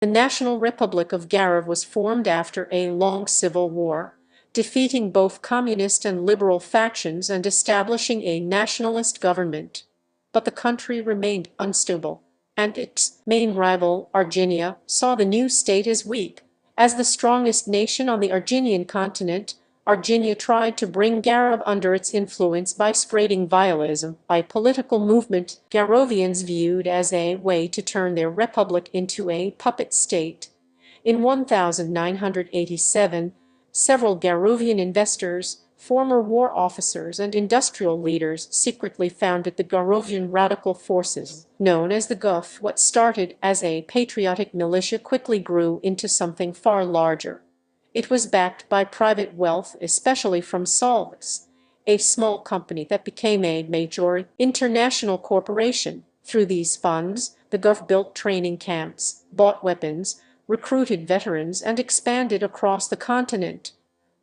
The National Republic of GRF was formed after a long civil war, defeating both communist and liberal factions and establishing a nationalist government. But the country remained unstable, and its main rival, Armenia, saw the new state as weak. As the strongest nation on the Armenian continent, Armenia tried to bring GRF under its influence by spreading vialism, a political movement Garovians viewed as a way to turn their republic into a puppet state. In 1987, several Garovian investors, former war officers and industrial leaders secretly founded the Garovian Radical Forces, known as the GRF. What started as a patriotic militia quickly grew into something far larger. It was backed by private wealth, especially from Solvus, a small company that became a major international corporation. Through these funds, the GRF built training camps, bought weapons, recruited veterans, and expanded across the continent.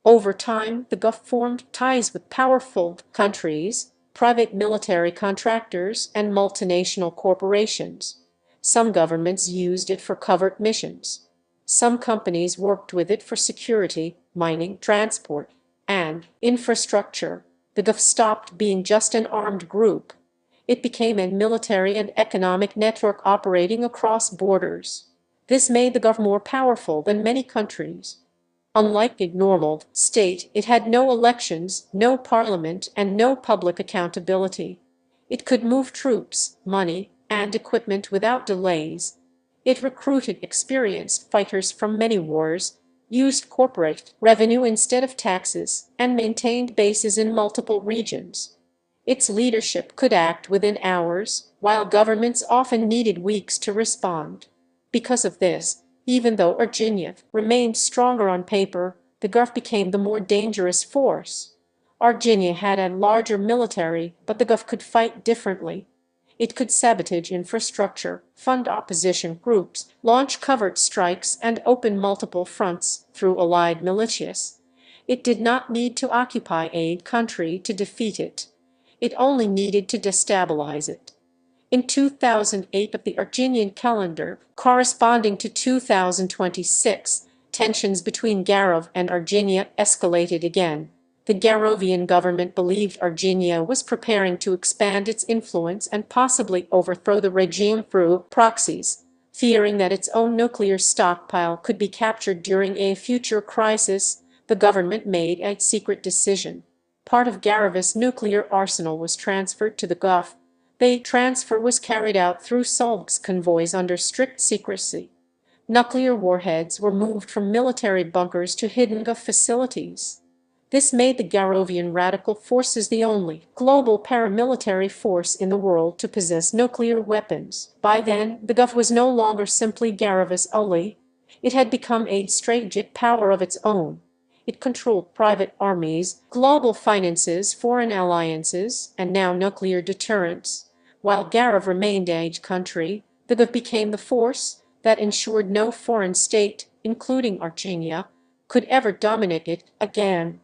Over time, the GRF formed ties with powerful countries, private military contractors, and multinational corporations. Some governments used it for covert missions. Some companies worked with it for security, mining, transport, and infrastructure. The GRF stopped being just an armed group. It became a military and economic network operating across borders. This made the GRF more powerful than many countries. Unlike a normal state, it had no elections, no parliament, and no public accountability. It could move troops, money, and equipment without delays. It recruited experienced fighters from many wars, used corporate revenue instead of taxes, and maintained bases in multiple regions. Its leadership could act within hours, while governments often needed weeks to respond. Because of this, even though Armenia remained stronger on paper, the GRF became the more dangerous force. Armenia had a larger military, but the GRF could fight differently. It could sabotage infrastructure, fund opposition groups, launch covert strikes, and open multiple fronts through allied militias. It did not need to occupy a country to defeat it. It only needed to destabilize it. In 2008 of the Armenian calendar, corresponding to 2026, tensions between GRF and Armenia escalated again. The Garovian government believed Armenia was preparing to expand its influence and possibly overthrow the regime through proxies, fearing that its own nuclear stockpile could be captured during a future crisis. The government made a secret decision. Part of GRF's nuclear arsenal was transferred to the GRF. The transfer was carried out through Solvus convoys under strict secrecy. Nuclear warheads were moved from military bunkers to hidden GRF facilities. This made the Garovian Radical Forces the only global paramilitary force in the world to possess nuclear weapons. By then, the GRF was no longer simply GRF's ally. It had become a strategic power of its own. It controlled private armies, global finances, foreign alliances, and now nuclear deterrence. While GRF remained a country, the GRF became the force that ensured no foreign state, including Armenia, could ever dominate it again.